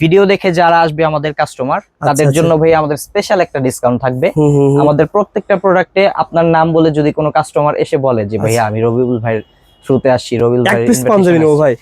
Video দেখে যারা আসবে আমাদের কাস্টমার তাদের জন্য ভাই আমাদের স্পেশাল একটা ডিসকাউন্ট থাকবে। আমাদের প্রত্যেকটা প্রোডাক্টে আপনার নাম বলে যদি কোনো কাস্টমার এসে বলে যে ভাইয়া আমি রবিউল ভাইয়ের থ্রুতে আসছি, রবিউল ভাই পাঞ্জাবি নেবো ভাই,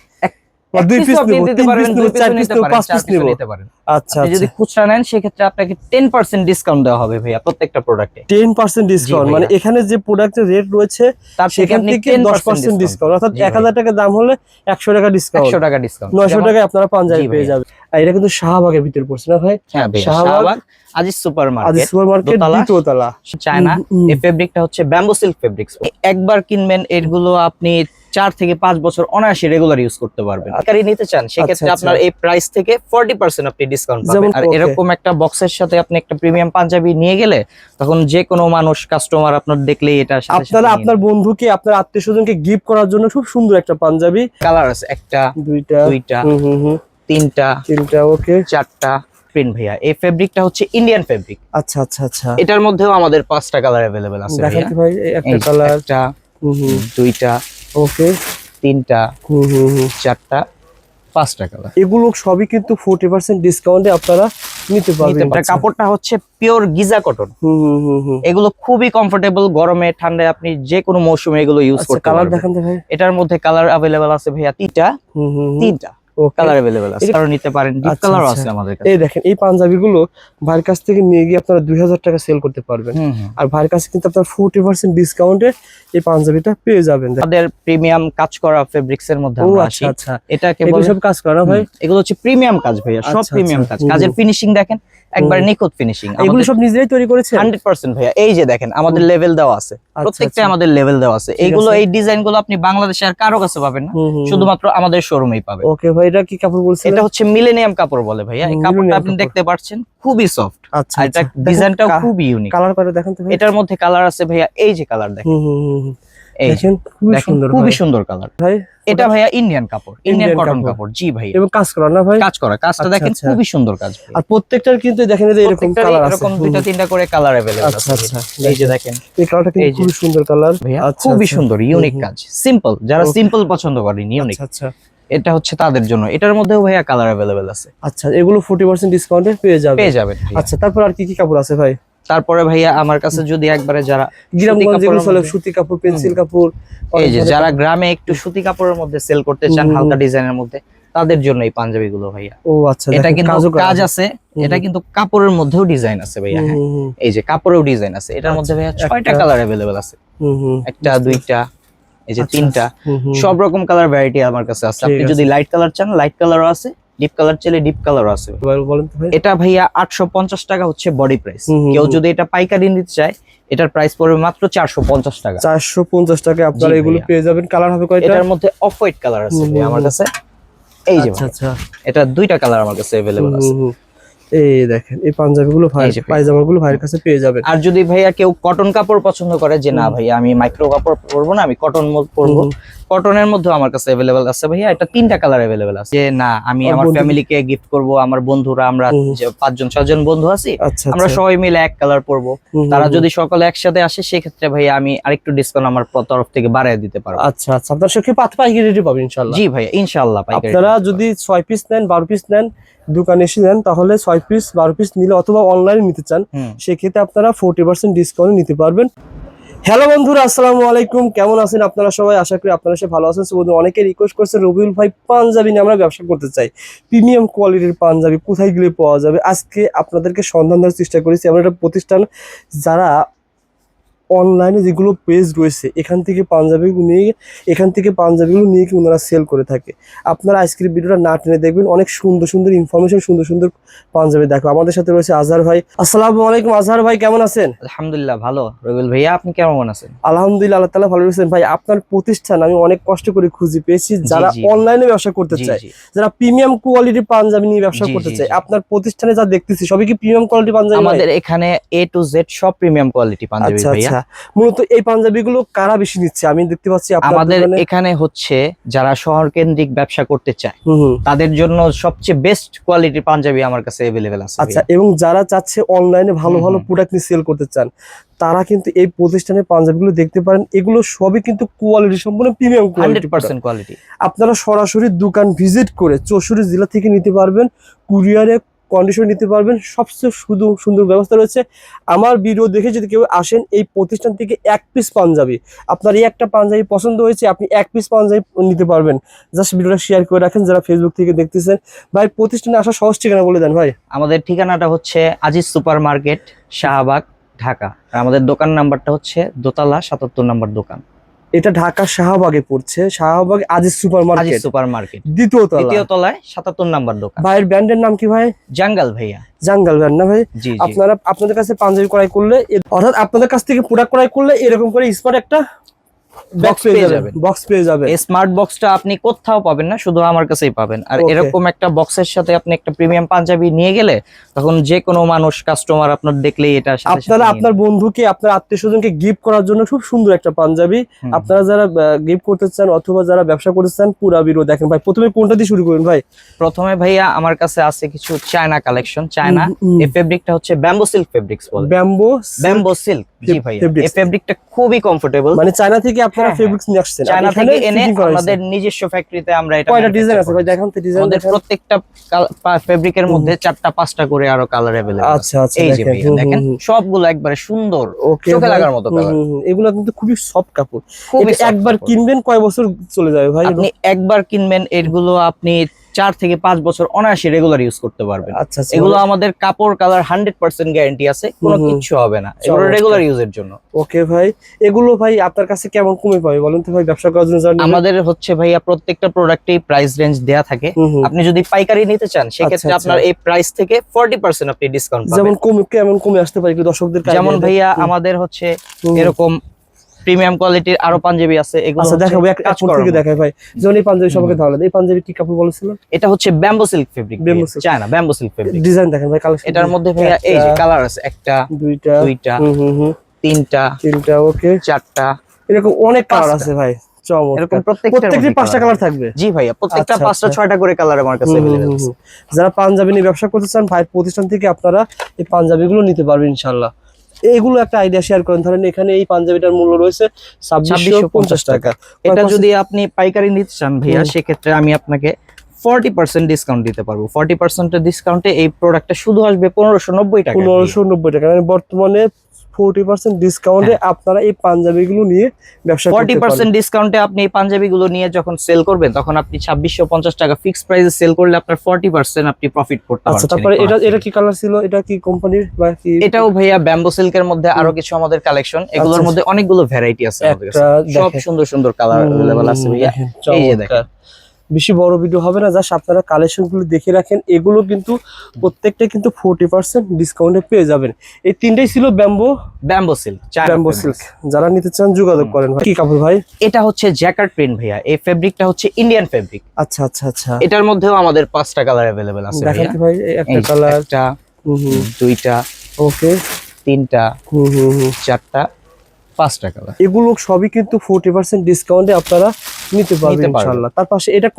দুই পিস নিতে পারেন, দুই পিস নিতে পারেন, 5 পিস নিতে পারেন। আচ্ছা, যদি খুচরা নেন সেক্ষেত্রে আপনাকে 10% ডিসকাউন্ট দেওয়া হবে ভাইয়া প্রত্যেকটা প্রোডাক্টে। 10% ডিসকাউন্ট মানে এখানে যে প্রোডাক্টের রেট রয়েছে তার সেখান থেকে 10% ডিসকাউন্ট, অর্থাৎ 1000 টাকা দাম হলে 100 টাকা ডিসকাউন্ট, 100 টাকা ডিসকাউন্ট, 900 টাকায় আপনারা পাঞ্জাবি পেয়ে যাবেন। আর এটা কিন্তু শাহবাগের ভিতর পড়ছে না ভাই? হ্যাঁ ভাই, শাহবাগ আজিজ সুপারমার্কেট, আজিজ সুপারমার্কেট দ্বিতীয় তলা, চায়না। এই ফেব্রিকটা হচ্ছে ব্যাম্বো সিল্ক ফেব্রিক্স। একবার কিনবেন এগুলো আপনি 4 থেকে 5 বছর অনায়াসে রেগুলার ইউজ করতে পারবেন। কারি নিতে চান সেক্ষেত্রে আপনার এই প্রাইস থেকে 40% আপনি ডিসকাউন্ট পাবেন। আর এরকম একটা বক্সের সাথে আপনি একটা প্রিমিয়াম পাঞ্জাবি নিয়ে গেলে তখন যে কোনো মানুষ কাস্টমার আপনার দেখলেই এটা আপনারা আপনার বন্ধুকে আপনার আত্মীয়স্বজনকে গিফট করার জন্য খুব সুন্দর একটা পাঞ্জাবি। কালার আছে একটা, দুইটা, তিনটা, ওকে, 4টা প্রিন্ট ভাইয়া। এই ফেব্রিকটা হচ্ছে ইন্ডিয়ান ফেব্রিক। আচ্ছা আচ্ছা আচ্ছা, এটার মধ্যেও আমাদের 5টা কালার अवेलेबल আছে ভাইয়া। দেখেন ভাই, একটা কালার, একটা, দুইটা, ওকে, তিনটা, 4টা, 5টা কালার। এগুলো সবই কিন্তু 40% ডিসকাউন্টে আপনারা নিতে পারবেন। কাপড়টা হচ্ছে পিওর গিজা কটন। এগুলো খুবই কমফোর্টেবল, গরমে ঠান্ডায় আপনি যে কোনো মৌসুমে এগুলো ইউজ করতে পারবেন। কালার দেখেন ভাই, এটার মধ্যে কালার अवेलेबल আছে ভাইয়া তিনটা কালার अवेलेबल আছে, কারণ নিতে পারেন। ডিপ কালারও আছে আমাদের কাছে। এই দেখেন, এই পাঞ্জাবিগুলো ভাইয়ের কাছ থেকে নিয়ে গিয়ে আপনারা 2000 টাকা সেল করতে পারবেন। আর ভাইয়ের কাছে কিন্তু আপনারা 40% ডিসকাউন্টে এই পাঞ্জাবিটা পেয়ে যাবেন। আমাদের প্রিমিয়াম কাজ করা ফেব্রিক্স এর মধ্যে আমরা আসি। আচ্ছা, এটাকে এগুলো সব কাজ করা ভাই, এগুলো হচ্ছে প্রিমিয়াম কাজ ভাইয়া, সব প্রিমিয়াম কাজ। কাজের ফিনিশিং দেখেন একবারে নিখুঁত ফিনিশিং। এগুলো সব নিজেরাই তৈরি করেছেন 100% ভাইয়া। এই যে দেখেন আমাদের লেভেল দেওয়া আছে, প্রত্যেকটা আমাদের লেভেল দেওয়া আছে। এইগুলো এই ডিজাইন গুলো আপনি বাংলাদেশে আর কারো কাছে পাবেন না, শুধুমাত্র আমাদের শোরুমেই পাবেন। ওকে ভাই, এটা কি কাপড় বলছেন? এটা হচ্ছে মিলেনিয়াম কাপড় বলে ভাইয়া। এই কাপড়টা আপনি দেখতে পাচ্ছেন খুবই সফট। আচ্ছা, আর এটা ডিজাইনটাও খুবই ইউনিক। কালার করে দেখেন তো ভাই। এটার মধ্যে কালার আছে ভাইয়া, এই যে কালার দেখেন, এই দেখেন খুবই সুন্দর কালার ভাই। এটা ভাইয়া ইন্ডিয়ান কাপড়, ইন্ডিয়ান কটন কাপড়। জি ভাই, এবং কাজ করা না ভাই? কাজ করা, কাজটা দেখেন খুবই সুন্দর কাজ। আর প্রত্যেকটার কিন্তু দেখেন এই যে এরকম কালার আছে, এরকম 2টা 3টা করে কালার अवेलेबल আছে। আচ্ছা, এই যে দেখেন, এই কালারটা কিন্তু খুব সুন্দর কালার ভাইয়া, খুবই সুন্দর ইউনিক কাজ। সিম্পল, যারা সিম্পল পছন্দ করেন, ইউনিক, আচ্ছা, এটা হচ্ছে তাদের জন্য। এটার মধ্যেও ভাইয়া কালার अवेलेबल আছে। আচ্ছা, এগুলো 40% ডিসকাউন্টে পেয়ে যাবেন। আচ্ছা, তারপর আর কি কি কাপড় আছে ভাই? তারপরে ভাইয়া আমার কাছে যদি একবারে যারা গ্রামগঞ্জে চলে সুতি কাপড়, পেন্সিল কাপড়, এই যে যারা গ্রামে একটু সুতি কাপড়ের মধ্যে সেল করতে চান, হালকা ডিজাইনের মধ্যে, তাদের জন্য এই পাঞ্জাবি গুলো ভাইয়া। ও আচ্ছা, এটা কিন্তু কাজ আছে, এটা কিন্তু কাপড়ের মধ্যেও ডিজাইন আছে ভাইয়া। হ্যাঁ, এই যে কাপড়েও ডিজাইন আছে। এটার মধ্যে ভাইয়া 6টা কালার अवेलेबल আছে। একটা, দুইটা, এই যে তিনটা, সব রকম কালার ভ্যারাইটি আমার কাছে আছে। আপনি যদি লাইট কালার চান লাইট কালারও আছে, ডিপ কালার চাইলে ডিপ কালারও আছে। বলেন তো ভাই। এটা ভাইয়া 850 টাকা হচ্ছে বডি প্রাইস। কেউ যদি এটা পাইকারি নিতে চায় এটার প্রাইস পড়বে মাত্র 450 টাকা। 450 টাকায় আপনারা এগুলো পেয়ে যাবেন। কালার হবে কয়টা? এটার মধ্যে অফ হোয়াইট কালার আছে আমার কাছে। এই যে আচ্ছা, এটা 2টা কালার আমার কাছে अवेलेबल আছে। এই দেখেন, এই পাঞ্জাবিগুলো পায়জামাগুলো ভাইয়ের কাছে পেয়ে যাবেন। আর যদি ভাইয়া কেউ কটন কাপড় পছন্দ করে, যে না ভাইয়া আমি মাইক্রো কাপড় পরবো না, আমি কটন পরবো, কটনের মধ্যে আমার কাছে अवेलेबल আছে ভাইয়া। এটা 3টা কালার अवेलेबल আছে। যে না আমি আমার ফ্যামিলিকে গিফট করব, আমার বন্ধুরা, আমরা 5 জন 6 জন বন্ধু আছি, আমরা সবাই মিলে এক কালার পরবো। তারা যদি সকলে একসাথে আসে সেক্ষেত্রে ভাইয়া আমি আরেকটু ডিসকাউন্ট আমার তরফ থেকে বাড়িয়ে দিতে পারবো। আচ্ছা আচ্ছা, আপনার সাথে পাইকারি রেটে পাবেন ইনশাআল্লাহ। জি ভাইয়া, ইনশাআল্লাহ পাইকারি। আপনারা যদি 6 পিস নেন, 12 পিস নেন, দোকানে এসে নেন, তাহলে 6 পিস 12 পিস নিলে অথবা অনলাইনে নিতে চান সেক্ষেত্রে আপনারা 40% ডিসকাউন্ট নিতে পারবেন। হ্যালো বন্ধুরা, আসসালামু আলাইকুম, কেমন আছেন আপনারা সবাই? আশা করি আপনারা সবাই ভালো আছেন। বন্ধু অনেকে রিকোয়েস্ট করছে রবিউল ভাই পাঞ্জাবি নিয়ে আমরা ব্যবসা করতে চাই, প্রিমিয়াম কোয়ালিটির পাঞ্জাবি কোথায় গেলে পাওয়া যাবে? আজকে আপনাদেরকে সন্ধান দেওয়ার চেষ্টা করেছি। আমরা একটা প্রতিষ্ঠান যারা অনলাইনে যেগুলো পেজ রয়েছে এখান থেকে পাঞ্জাবিগুলো নিয়ে কি ওনারা সেল করে থাকে। আপনারা আজকের ভিডিওটা না টেনে দেখবেন, অনেক সুন্দর সুন্দর ইনফরমেশন, সুন্দর সুন্দর পাঞ্জাবি দেখো। আমাদের সাথে রয়েছে আজহার ভাই। আসসালামু আলাইকুম আজহার ভাই, কেমন আছেন? আলহামদুলিল্লাহ ভালো রবিউল ভাইয়া, আপনি কেমন আছেন? আলহামদুলিল্লাহ, আল্লাহ তাআলা ভালো রয়েছেন। ভাই আপনার প্রতিষ্ঠান আমি অনেক কষ্ট করে খুঁজে পেয়েছি, যারা অনলাইনে ব্যবসা করতে চায়, যারা প্রিমিয়াম কোয়ালিটির পাঞ্জাবি নিয়ে ব্যবসা করতে চায়, আপনার প্রতিষ্ঠানে যা দেখতেছি সবই কি প্রিমিয়াম কোয়ালিটি পাঞ্জাবি? আমাদের এখানে A to Z সব প্রিমিয়াম কোয়ালিটি পাঞ্জাবি ভাইয়া। মূলত এই পাঞ্জাবিগুলো কারা বেশি নিচ্ছে আমি দেখতে পাচ্ছি আপনার আমাদের দোকানে? এখানে হচ্ছে যারা শহর কেন্দ্রিক ব্যবসা করতে চায় হুম। তাদের জন্য সবচেয়ে বেস্ট কোয়ালিটির পাঞ্জাবি আমার কাছে अवेलेबल আছে আচ্ছা, এবং যারা চাচ্ছে অনলাইনে ভালো ভালো প্রোডাক্ট নিয়ে সেল করতে চান তারা কিন্তু এই প্রতিষ্ঠানের পাঞ্জাবিগুলো দেখতে পারেন। এগুলো সবই কিন্তু কোয়ালিটি সম্পূর্ণ প্রিমিয়াম কোয়ালিটি। 100% কোয়ালিটি। আপনারা সরাসরি দোকান ভিজিট করে 64 জেলা থেকে নিতে পারবেন, কুরিয়ারে কন্ডিশন নিতে পারবেন, সবচেয়ে সুন্দর ব্যবস্থা রয়েছে। আমার ভিডিও দেখে যদি কেউ আসেন এই প্রতিষ্ঠান থেকে এক পিস পাঞ্জাবি, আপনার এই একটা পাঞ্জাবি পছন্দ হয়েছে আপনি এক পিস পাঞ্জাবি নিতে পারবেন। জাস্ট ভিডিওটা শেয়ার করে রাখেন যারা ফেসবুক থেকে দেখতেছেন। ভাই প্রতিষ্ঠানে আসার সহজ ঠিকানা বলে দেন ভাই। আমাদের ঠিকানাটা হচ্ছে আজিজ সুপার মার্কেট, শাহবাগ, ঢাকা। আর আমাদের দোকান নাম্বারটা হচ্ছে দোতলা 77 নম্বর দোকান। এটা ঢাকা শাহবাগে পড়ছে, Shahbag Aziz super Aziz market super market দ্বিতীয় দ্বিতীয় তলা। তলায় 77 নম্বর দোকান। ভাইয়ের ব্র্যান্ডের নাম কি ভাই? জাঙ্গাল ভাইয়া। জাঙ্গাল ব্র্যান্ড না ভাই? জি জি। আপনারা আপনাদের কাছে পাঞ্জাবি ক্রয় করলে অর্থাৎ আপনাদের কাছ থেকে প্রোডাক্ট ক্রয় করলে এরকম করে স্মার্ট একটা বক্স পেয়ে যাবেন। বক্স পেয়ে যাবেন। এই স্মার্ট বক্সটা আপনি কোথাও পাবেন না, শুধু আমার কাছেই পাবেন। আর Okay. এরকম একটা বক্সের সাথে আপনি একটা প্রিমিয়াম পাঞ্জাবি নিয়ে গেলে তখন যে কোনো মানুষ কাস্টমার আপনার দেখলেই এটা সাথে সাথে আপনারা নিয়ে আপনার নেবে। বন্ধুকে আপনার আত্মীয় স্বজনকে গিফট করার জন্য খুব সুন্দর একটা পাঞ্জাবি। হুম। আপনারা যারা গিফট করতে চান অথবা যারা ব্যবসা করতে চান পুরা ভিডিও দেখেন। ভাই প্রথমে কোনটা দিয়ে শুরু করুন ভাই? প্রথমে ভাইয়া আমার কাছে আছে কিছু চায়না কালেকশন। চায়না এই ফেব্রিকটা হচ্ছে ব্যাম্বো সিল্ক ফেব্রিক্স বলে। Bamboo bamboo silk. জি ভাইয়া, fabrics। এই ফেব্রিকটা খুবই কমফোর্টেবল। মানে চায়না থেকে আপনারা হ্যাঁ, ফেব্রিক্স নিয়ে আসছেন? আর চায়না এখানে থেকে এনে fitting করা হয়েছে। আমাদের নিজস্ব ফ্যাক্টরিতে আমরা এটা কয়টা ডিজাইন manufacture আছে ভাই? করি। দেখান তো ডিজাইন। আমাদের প্রত্যেকটা ফেব্রিকের মধ্যে 4টা 5টা করে আরো কালার अवेलेबल আছে। আচ্ছা আচ্ছা, এই যে দেখেন। ভাইয়া দেখেন সবগুলো একবারে সুন্দর, ওকে, চোখে লাগার মতো কালার। এগুলো কিন্তু খুবই সফট কাপড়। খুবই এটা soft একবার কাপড়। কিনবেন কয় বছর চলে যাবে ভাই? আপনি একবার কিনবেন এগুলো আপনি 4 থেকে 5 বছর অনায়াসে রেগুলার ইউজ করতে পারবেন। আচ্ছা আচ্ছা, এগুলো আমাদের কাপড় কালার 100% গ্যারান্টি আছে, কোনো কিচ্ছু হবে না। এগুলো চমৎকার। রেগুলার ইউজের জন্য। ওকে ভাই, এগুলো ভাই আপনার কাছে কেমন কমে পাবে বলেন তো ভাই ব্যবসা করার জন্য যারা নেবে? আমাদের হচ্ছে ভাইয়া প্রত্যেকটা প্রোডাক্টেই প্রাইস রেঞ্জ দেয়া থাকে। আপনি যদি পাইকারি নিতে চান সেক্ষেত্রে আচ্ছা, আপনার এই প্রাইস থেকে 40% আপনি ডিসকাউন্ট যেমন পাবেন। কেমন কমে আসতে পারে একটু দর্শকদের যেমন ভাইয়া আমাদের হচ্ছে এরকম প্রিমিয়াম কোয়ালিটির আরো পাঞ্জাবি আছে। এগুলো আচ্ছা হচ্ছে দেখাবো এক কাজ কাপড় থেকে করানো। দেখাই ভাই। যেমন এই পাঞ্জাবি সবাইকে ধারণা দেয়, এই পাঞ্জাবি কি কাপড় বলেছিলেন? এটা হচ্ছে bamboo silk fabric. Bamboo silk। China bamboo silk fabric. Design দেখেন ভাই, কালেকশন। এটার মধ্যে ভাইয়া এই যে কালার আছে একটা, দুইটা, দুইটা, হুম, তিনটা, তিনটা, ওকে, 4টা, এরকম অনেক কালার 5টা। আছে ভাই। চমৎকার। এরকম প্রত্যেকটি 5টা কালার থাকবে? জি ভাইয়া, প্রত্যেকটা আচ্ছা, 5টা আচ্ছা। 6টা করে কালার আমার কাছে अवेलेबल আছে। যারা পাঞ্জাবি নিয়ে ব্যবসা করতে চান ভাইয়ের প্রতিষ্ঠান থেকে আপনারা এই পাঞ্জাবিগুলো নিতে পারবেন ইনশাআল্লাহ। এগুলো একটা আইডিয়া শেয়ার করেন। ধরেন এখানে এই পাঞ্জাবিটার মূল্য রয়েছে 2650 টাকা। এটা যদি আপনি পাইকারি নিতে চান ভাইয়া সেক্ষেত্রে আমি আপনাকে 40% ডিসকাউন্ট দিতে পারবো। 40% এর ডিসকাউন্টে এই প্রোডাক্টটা শুধু আসবে 1590 টাকা। 1590 টাকা। মানে বর্তমানে 40% ডিসকাউন্টে আপনারা এই পাঞ্জাবিগুলো নিয়ে ব্যবসা করতে পারেন। 40% ডিসকাউন্টে আপনি এই পাঞ্জাবিগুলো নিয়ে যখন সেল করবেন তখন আপনি 2650 টাকা ফিক্সড প্রাইসে সেল করলে আপনার 40% আপনি প্রফিট করতে আচ্ছা, পারছেন। তারপরে এটা কি কালার ছিল? এটা কি কোম্পানির বা কি? এটাও ভাইয়া ব্যাম্বো সিল্কের মধ্যে আরো কিছু আমাদের কালেকশন। এগুলোর আচ্ছা, মধ্যে অনেকগুলো ভ্যারাইটি আছে আমাদের কাছে। একটা সব দেখেন। সুন্দর সুন্দর কালার अवेलेबल আছে ভাইয়া। দেখেন, এই যে চমৎকার। দেখেন। বেশি বড় ভিডিও হবে না, জাস্ট আপনারা কালেকশন গুলো দেখে রাখেন। এগুলো কিন্তু প্রত্যেকটা কিন্তু 40% ডিসকাউন্টে পেয়ে যাবেন। এই তিনটাই ছিল ব্যাম্বো সিল্ক, ব্যাম্বো সিল্ক। যারা নিতে চান যোগাযোগ করেন ভাই। কি কাপড় ভাই? এটা হচ্ছে জ্যাকার্ড প্রিন্ট ভাইয়া। এই ফেব্রিকটা হচ্ছে ইন্ডিয়ান ফেব্রিক। আচ্ছা আচ্ছা আচ্ছা, এটার মধ্যেও আমাদের 5টা কালার अवेलेबल আছে দেখান ভাইয়া। তো ভাই। এই এই একটা যে কালার, একটা, দুইটা, ওকে, তিনটা, 4টা, 5টা কালার। এগুলো সবই কিন্তু 40% ডিসকাউন্টে আপনারা নিতে পারবেন নিতে পারবেন। ইনশাআল্লাহ। তার পাশে এটা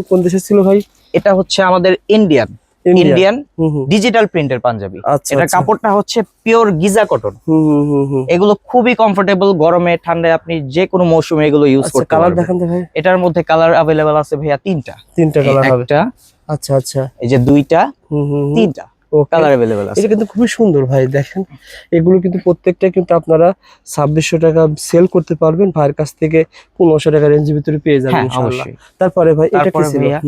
কোন দেশের ছিল ভাই? এটা হচ্ছে আমাদের ইন্ডিয়ান ডিজিটাল প্রিন্টের পাঞ্জাবি। আচ্ছা, এটা আচ্ছা। কাপড়টা হচ্ছে পিওর গিজা কটন। এগুলো খুবই কমফোর্টেবল, গরমে ঠান্ডায় আপনি যে কোনো মৌসুমে এগুলো ইউজ করতে কালার পারবেন। দেখান তো ভাই। এটার মধ্যে কালার अवेलेबल আছে ভাইয়া 3টা। 3টা কালার হবে। একটা, আচ্ছা আচ্ছা, এই যে 2টা, 3টা ওকে। কালার अवेलेबल আছে। এটা কিন্তু খুবই সুন্দর ভাই, দেখেন। এগুলো কিন্তু প্রত্যেকটা কিন্তু আপনারা 2600 টাকা সেল করতে পারবেন। ভাইয়ের কাছ থেকে 1500 টাকা রেঞ্জের ভিতরে পেয়ে যাবেন হ্যাঁ ইনশাআল্লাহ। অবশ্যই। তারপরে ভাই এটা কি তারপরে ছিল? ভাইয়া,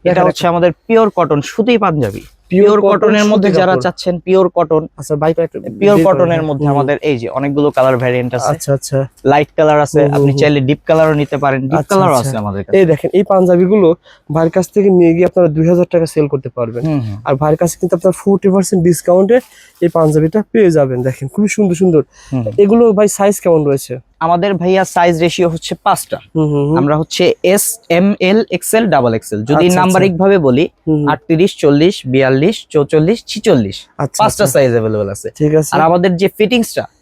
এটা হচ্ছে আমাদের পিওর কটন সুতি পাঞ্জাবি। পিওর কটনের মধ্যে যারা চাচ্ছেন পিওর কটন, আচ্ছা ভাই একটা পিওর কটনের মধ্যে আমাদের এই যে অনেকগুলো কালার ভ্যারিয়েন্ট আছে। আচ্ছা আচ্ছা, লাইট কালার আছে, আপনি চাইলে ডিপ কালারও নিতে পারেন। ডিপ আচ্ছা, কালারও আচ্ছা। আছে আমাদের কাছে। এই দেখেন এই পাঞ্জাবিগুলো ভাইয়ের কাছ থেকে নিয়ে গিয়ে আপনারা 2000 টাকা সেল করতে পারবেন। আর ভাইয়ের কাছে কিন্তু আপনার 40% ডিসকাউন্টে এই পাঞ্জাবিটা পেয়ে যাবেন। দেখেন খুবই সুন্দর সুন্দর। এগুলো ভাই সাইজ কেমন রয়েছে? আমাদের ভাইয়া সাইজ রেশিও হচ্ছে 5টা। আমরা হচ্ছে এস, এম, এল, এক্সেল, ডাবল এক্সেল। যদি আচ্ছা, নাম্বারিক ভাবে বলি 38, 40, 42, 44, 46, আচ্ছা, 5টা সাইজ अवेलेबल আছে। ঠিক আছে। আর আমাদের যে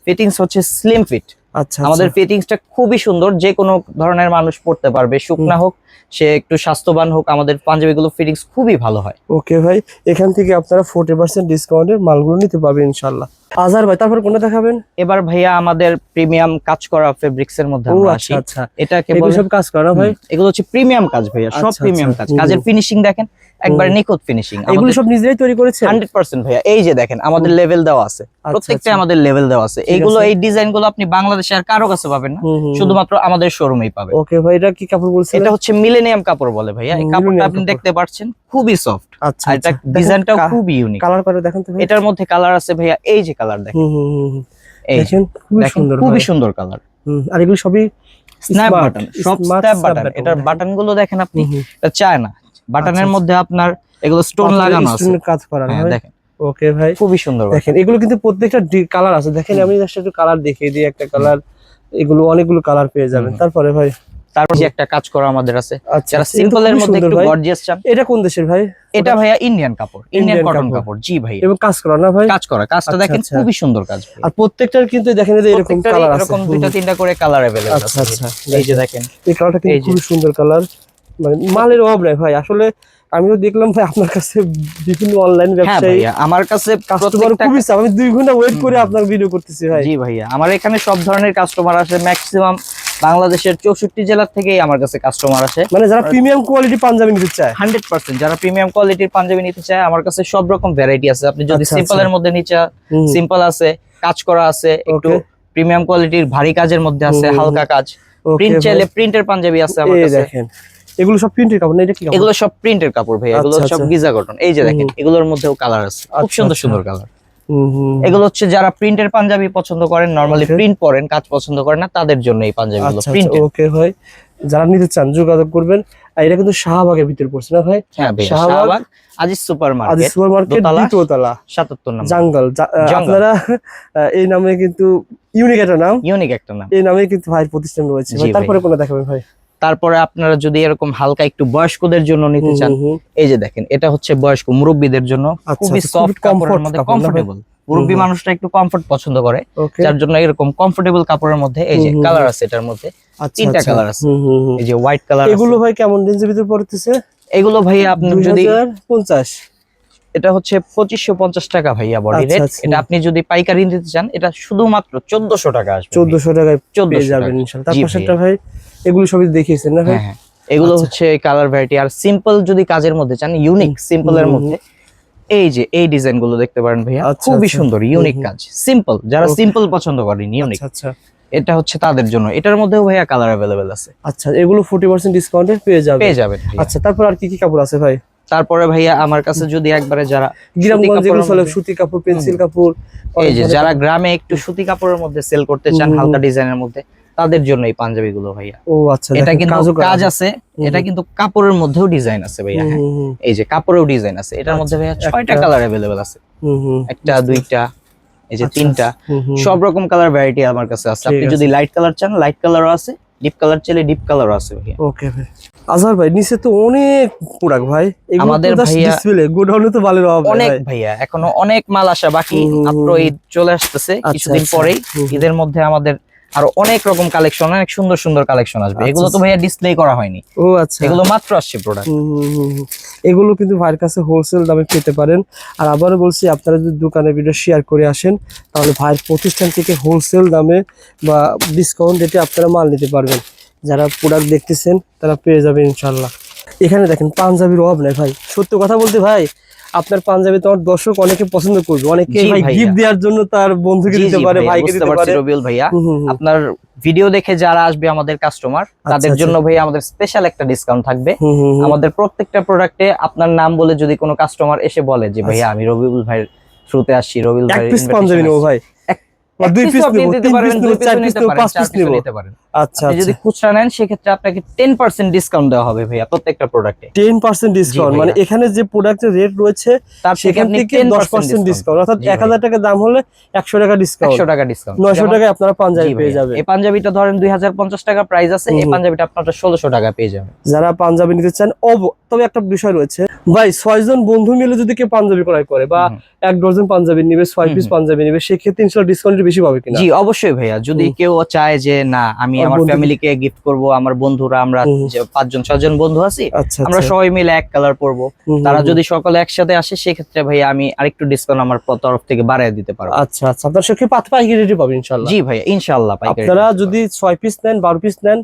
ফিটিংস হচ্ছে স্লিম ফিট। আচ্ছা, আমাদের ফিটিংসটা খুবই সুন্দর, যে কোনো ধরনের মানুষ পড়তে পারবে, শুকনা হোক, সে একটু স্বাস্থ্যবান হোক, আমাদের পাঞ্জাবিগুলো ফিটিংস খুবই ভালো হয়। ওকে ভাই, এখান থেকে আপনারা 40% ডিসকাউন্টের মালগুলো নিতে পারবেন ইনশাআল্লাহ। আজহার ভাই, তারপর কোনটা দেখাবেন? এবার ভাইয়া আমাদের প্রিমিয়াম কাজ করা ফেব্রিক্স এর মধ্যে আমরা আসি। আচ্ছা, এটাকে এগুলো বলে সব কাজ করা ভাই? এগুলো হচ্ছে প্রিমিয়াম কাজ ভাইয়া, সব আচ্ছা, প্রিমিয়াম আচ্ছা, কাজ। কাজের ফিনিশিং দেখেন, একবার নিখুঁত ফিনিশিং। এগুলো সব নিজেরাই তৈরি করেছেন? 100% ভাইয়া। এই যে দেখেন আমাদের লেভেল দেওয়া আছে, প্রত্যেকটা আমাদের লেভেল দেওয়া আছে। এইগুলো, এই ডিজাইন গুলো আপনি বাংলাদেশে আর কারো কাছে পাবেন না, শুধুমাত্র আমাদের শোরুমেই পাবেন। ওকে ভাই, এটা কি কাপড় বলছেন? এটা হচ্ছে মিলেনিয়াম কাপড় বলে ভাইয়া। এই কাপড়টা আপনি দেখতে পাচ্ছেন, খুবই সফট। আচ্ছা, আর এটা ডিজাইনটাও খুবই ইউনিক। কালার করে দেখেন তো ভাই। এটার মধ্যে কালার আছে ভাইয়া, এই যে কালার দেখেন, এই দেখেন খুবই সুন্দর, খুবই সুন্দর কালার। আর এগুলো সবই স্ন্যাপ বাটন, সব স্ন্যাপ বাটন। এটার বাটন গুলো দেখেন আপনি, এটা চায় না বাটনের মধ্যে আপনার এগুলো স্টোন লাগানো আছে, স্টোনের কাজ করা। হ্যাঁ দেখেন, ওকে ভাই, খুবই সুন্দর। দেখেন এগুলো কিন্তু প্রত্যেকটা কালার আছে। দেখেন আমি জাস্ট একটু কালার দেখিয়ে দিই, একটা কালার, এগুলো অনেকগুলো কালার পেয়ে যাবেন। তারপরে ভাই, তারপর যে একটা কাজ করা আমাদের আছে, আচ্ছা, যারা সিম্পল এর মধ্যে একটু গর্জিয়াস চান। এটা কোন দেশের ভাই? এটা ভাইয়া ইন্ডিয়ান কাপড়, ইন্ডিয়ান কটন কাপড়। জি ভাই, এবং কাজ করা না ভাই? কাজ করা, কাজটা দেখেন খুবই সুন্দর কাজ। আর প্রত্যেকটার কিন্তু দেখেন এই যে এরকম কালার আছে, এরকম দুইটা তিনটা করে কালার अवेलेबल আছে। আচ্ছা, এই যে দেখেন, এই কালারটা কিন্তু খুবই সুন্দর কালার। মানে মালের অভাব নাই ভাই। আসলে আমিও দেখলাম ভাই আপনার কাছে বিভিন্ন অনলাইন ব্যবসায়ী, আমার কাছে কাস্টমার খুবই চাপ। আমি 2 ঘন্টা ওয়েট করে আপনার ভিডিও করতেছি ভাই। জি ভাইয়া, আমার এখানে সব ধরনের কাস্টমার আসে, ম্যাক্সিমাম বাংলাদেশের 64 জেলা থেকেই আমার কাছে কাস্টমার আসে। মানে যারা প্রিমিয়াম কোয়ালিটি পাঞ্জাবি নিতে চায়, 100% যারা প্রিমিয়াম কোয়ালিটির পাঞ্জাবি নিতে চায়, আমার কাছে সব রকম ভ্যারাইটি আছে। আপনি যদি সিম্পল এর মধ্যে নিচে, সিম্পল আছে, কাজ করা আছে, একটু প্রিমিয়াম কোয়ালিটির ভারী কাজের মধ্যে আছে, হালকা কাজ, প্রিন্ট চাইলে প্রিন্টের পাঞ্জাবি আছে আমার কাছে। দেখেন এগুলো সব প্রিন্টের কাপড় না? এটা কি কাপড়? এগুলো সব প্রিন্টের কাপড় ভাই, এগুলো সব গিজা কটন। এই যে দেখেন, এগুলোর মধ্যেও কালার আছে, খুব সুন্দর সুন্দর কালার। এগুলো হচ্ছে যারা প্রিন্টের পাঞ্জাবি পছন্দ করেন, নরমালি প্রিন্ট পরেন, কাজ পছন্দ করেন না, তাদের জন্য এই পাঞ্জাবিগুলো প্রিন্টেড। ওকে ভাই, যারা নিতে চান যোগাযোগ করবেন। আর এটা কিন্তু শাহবাগের ভিতর পড়ছে না ভাই? হ্যাঁ ভাই, শাহবাগ আজিজ সুপারমার্কেট, আজিজ সুপারমার্কেট দ্বিতীয়তলা, 77 নম্বর, জঙ্গল। আপনারা এই নামে কিন্তু ইউনিক একটা নাম, এই নামে কিন্তু ভাই প্রতিষ্ঠান রয়েছে। তারপরে কোনটা দেখাবেন ভাই? তারপরে আপনারা যদি এরকম হালকা একটু বয়স্কদের জন্য নিতে চান, এই যে দেখেন, এটা হচ্ছে বয়স্ক মুরব্বীদের জন্য, খুবই সফট কাপড়ের মধ্যে, কমফোর্টেবল। মুরব্বী মানুষটা একটু কমফোর্ট পছন্দ করে, যার জন্য এরকম কমফোর্টেবল কাপড়ের মধ্যে এই যে কালার আছে। এটার মধ্যে 3টা কালার আছে। এই যে হোয়াইট কালার। এগুলো ভাই কেমন রেঞ্জের ভিতর পড়তেছে? এগুলো ভাই আপনি যদি 2050, এটা হচ্ছে 2550 টাকা ভাইয়া বডি রেট। এটা আপনি যদি পাইকারি নিতে চান, এটা শুধুমাত্র 1400 টাকা আসবে। 1400 টাকায় পেয়ে যাবেন ইনশাআল্লাহ। তারপর সেটা ভাই, এগুলো সবই দেখিয়েছেন না ভাই? হ্যাঁ, এগুলো হচ্ছে কালার ভ্যারাইটি। আর সিম্পল যদি কাজের মধ্যে চান, ইউনিক সিম্পল এর মধ্যে এই যে এই ডিজাইন গুলো দেখতে পারেন ভাইয়া, খুবই সুন্দর ইউনিক কাজ। সিম্পল, যারা সিম্পল পছন্দ করেন, ইউনিক, আচ্ছা, এটা হচ্ছে তাদের জন্য। এটার মধ্যেও ভাইয়া কালার अवेलेबल আছে। আচ্ছা, এগুলো 40% ডিসকাউন্টে পেয়ে যাবেন। আচ্ছা, তারপর আর কি কি কাপড় আছে ভাই? তারপরে ভাইয়া আমার কাছে যদি একবারে যারা গ্রামগঞ্জে যেগুলো চলে, সুতি কাপড়, পেন্সিল কাপড়, এই যে যারা গ্রামে একটু সুতি কাপড়ের মধ্যে সেল করতে চান, হালকা ডিজাইনের মধ্যে, তাদের জন্য এই পাঞ্জাবি গুলো ভাইয়া। ও আচ্ছা, এটা কিন্তু কাজ আছে, এটা কিন্তু কাপড়ের মধ্যেও ডিজাইন আছে ভাইয়া। হ্যাঁ, এই যে কাপড়েও ডিজাইন আছে। এটার মধ্যে ভাইয়া 6টা কালার अवेलेबल আছে। একটা, দুইটা, এই যে 3টা, সব রকম কালার ভ্যারাইটি আমার কাছে আছে। আপনি যদি লাইট কালার চান, লাইট কালারও আছে, ডিপ কালার চাইলে ডিপ কালারও আছে ভাইয়া। ওকে ভাই। আজহার ভাই, নিচে তো অনেক প্রোডাক্ট ভাই, আমাদের ভাইয়া ডিসপ্লে গোডাউনে তো ভালো হবে অনেক ভাইয়া, এখনো অনেক মাল আসা বাকি। মাত্র ঈদ চলে আসতেছে, কিছুদিন পরেই। ঈদের মধ্যে আমাদের আরো অনেক রকম কালেকশন, অনেক সুন্দর সুন্দর কালেকশন আসবে। এগুলো তো ভাইয়া ডিসপ্লে করা হয়নি। ও আচ্ছা, এগুলো মাত্র আসছে প্রোডাক্ট। এগুলো কিন্তু ভাইয়ের কাছে হোলসেল দামে পেতে পারেন। আর আবারও বলছি, আপনারা যদি দোকানে ভিডিও শেয়ার করে আসেন, তাহলে ভাইয়ের প্রতিষ্ঠান থেকে হোলসেল দামে বা ডিসকাউন্ট রেটে আপনারা মাল নিতে পারবেন। যারা প্রোডাক্ট দেখতেছেন তারা পেয়ে যাবেন ইনশাল্লাহ। এখানে দেখেন পাঞ্জাবির অভাব নাই ভাই। সত্য কথা বলতে ভাই, আপনার পাঞ্জাবি তোমার দর্শক অনেকে পছন্দ করবে, অনেকে ভাই গিফট দেওয়ার জন্য তার বন্ধুকে দিতে পারে, ভাইকে দিতে পারে। রবিউল ভাইয়া, আপনার ভিডিও দেখে যারা আসবে আমাদের কাস্টমার, তাদের জন্য ভাইয়া আমাদের স্পেশাল একটা ডিসকাউন্ট থাকবে। আমাদের প্রত্যেকটা প্রোডাক্টে আপনার নাম বলে যদি কোনো কাস্টমার এসে বলে যে ভাইয়া আমি রবিউল ভাইয়ের থ্রুতে আসছি, রবিউল ভাই পাঞ্জাবি নেবো ভাই, বা দুই পিস আপনি নিব, নিতে তিন পারেন, পিস নিব, দুই চার পিসও পিস নিতে নিব, পারেন, পাঁচ চার পিস পিসও নিব। নিতে পারেন। আচ্ছা আপনি যদি খুচরা নেন সেক্ষেত্রে আপনাকে 10% ডিসকাউন্ট দেওয়া হবে ভাইয়া প্রত্যেকটা প্রোডাক্টে। 10% ডিসকাউন্ট, মানে ভাইয়া। এখানে যে প্রোডাক্টের রেট রয়েছে তার থেকে সেখান আপনি থেকে 10% 10% ডিসকাউন্ট, অর্থাৎ জি 1000 টাকা দাম হলে 100 টাকা ডিসকাউন্ট, 100 টাকা ডিসকাউন্ট। 900 টাকায় আপনারা পাঞ্জাবি জি পেয়ে ভাইয়া, যাবেন। এই পাঞ্জাবিটা ধরেন 2050 টাকা প্রাইস আছে, এই পাঞ্জাবিটা আপনারা 1600 টাকা পেয়ে যাবেন। যারা পাঞ্জাবি নিতে চান তবে একটা বিষয় রয়েছে ভাই, 6 জন বন্ধু মিলে যদি কেউ পাঞ্জাবি ক্রয় করে বা 1 ডজন পাঞ্জাবি নিবে, 6 পিস পাঞ্জাবি নিবে, সেক্ষেত্রে ইনশাআল্লাহ ডিসকাউন্ট বেশি পাবে কিনা? জি অবশ্যই ভাইয়া, যদি কেউ চায় যে না আমি আমার আমার বন্ধু- ফ্যামিলিকে গিফট করব, আমার বন্ধুরা আমরা যে 5 জন 6 জন বন্ধু আছি, আচ্ছা আমরা আচ্ছা। সবাই মিলে এক কালার পরবো, তারা যদি সকলে একসাথে আসে সেক্ষেত্রে ভাইয়া আমি আরেকটু ডিসকাউন্ট আমার তরফ থেকে বাড়ায় দিতে পারবো। আচ্ছা আচ্ছা, আপনার সাথে পাইকারি রেটে পাবেন ইনশাআল্লাহ। জি ভাইয়া ইনশাআল্লাহ পাইকারি। আপনারা যদি 6 পিস নেন, 12 পিস নেন,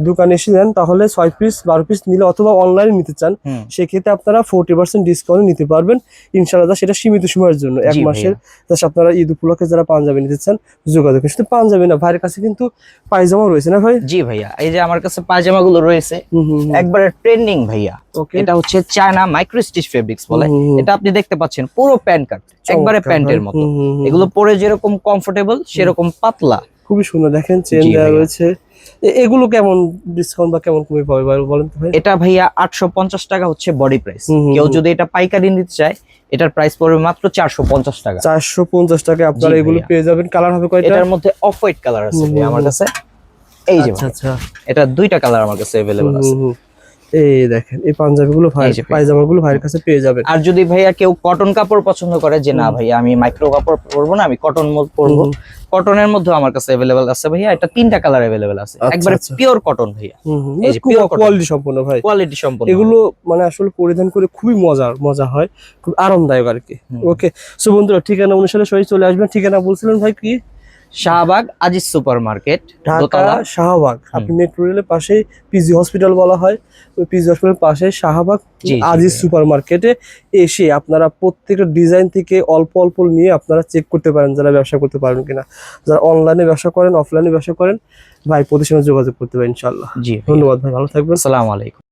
দোকানে এসে নেন, তাহলে 6 পিস 12 পিস নিলে অথবা অনলাইনে নিতে চান সেক্ষেত্রে আপনারা 40% ডিসকাউন্ট নিতে পারবেন ইনশাআল্লাহ। সেটা সীমিত সময়ের জন্য, 1 জি মাসের। ভাইয়া। জাস্ট আপনারা ঈদ উপলক্ষে যারা পাঞ্জাবি নিতে চান যোগাযোগ করুন। শুধু পাঞ্জাবি না, ভাইয়ের কাছে কিন্তু পায়জামা রয়েছে না ভাই? জি ভাইয়া, এই যে আমার কাছে পায়জামা গুলো রয়েছে একবারে ট্রেন্ডিং ভাইয়া। ওকে, এটা হচ্ছে চায়না মাইক্রো স্টিচ ফেব্রিক্স বলে। এটা আপনি দেখতে পাচ্ছেন পুরো প্যান্ট কাট, একবারে চমৎকার প্যান্টের ভাই। মতো। এগুলো পরে যেরকম কমফোর্টেবল সেরকম পাতলা। খুবই সুন্দর, দেখেন চেন জি দেওয়া ভাইয়া। রয়েছে। এগুলো কেমন ডিসকাউন্ট বা কেমন কমে পাবে ভাই বলেন তো ভাই? এটা ভাইয়া 850 টাকা হচ্ছে বডি প্রাইস। হুম, হুম, কেউ হুম। যদি এটা পাইকারি নিতে চায় এটার প্রাইস পড়বে মাত্র 450 টাকা। 450 টাকায় আপনারা জি এগুলো ভাইয়া। পেয়ে যাবেন। কালার হবে কয়টা? এটার মধ্যে অফ হোয়াইট কালার আছে ভাইয়া আমার কাছে। এই যে আচ্ছা ভাইয়া, আচ্ছা। এটা 2টা কালার আমার কাছে अवेलेबल আছে। এই দেখেন, এই পাঞ্জাবিগুলো ভাই, এই যে ভাইয়া। পায়জামাগুলো ভাইয়ের কাছে পেয়ে যাবেন। আর যদি ভাইয়া কেউ কটন কাপড় পছন্দ করে যে না ভাইয়া আমি মাইক্রো কাপড় পরবো না, আমি কটন পরবো, কটনের মধ্যে আমার কাছে अवेलेबल আছে ভাইয়া। এটা 3টা কালার अवेलेबल আছে, আচ্ছা, একবারে আচ্ছা। পিওর কটন ভাইয়া। এই যে খুব pure cotton। কোয়ালিটি সম্পন্ন ভাই। কোয়ালিটি সম্পন্ন এগুলো মানে আসলে পরিধান করে খুবই মজা হয়, খুব আরামদায়ক আর কি। ওকে, সো বন্ধুরা ঠিকানা অনুসারে সবাই চলে আসবেন। ঠিকানা বলছিলেন ভাই কি? শাহবাগ আজিজ সুপার মার্কেট, ঢাকা দোতলা। শাহবাগ। আপনি মেট্রো রেলের পাশে পিজি হসপিটাল বলা হয়, ওই পিজি হসপিটালের পাশে শাহবাগ জি, আজিজ জি। সুপার মার্কেটে এসে আপনারা প্রত্যেকটা ডিজাইন থেকে অল্প অল্প নিয়ে আপনারা চেক করতে পারেন যারা ব্যবসা করতে পারবেন কিনা। যারা অনলাইনে ব্যবসা করেন, অফলাইনে ব্যবসা করেন, ভাই প্রতিষ্ঠানে যোগাযোগ করতে পারেন ইনশাআল্লাহ। জি ধন্যবাদ ভাই, ভালো থাকবেন। আসসালামু আলাইকুম।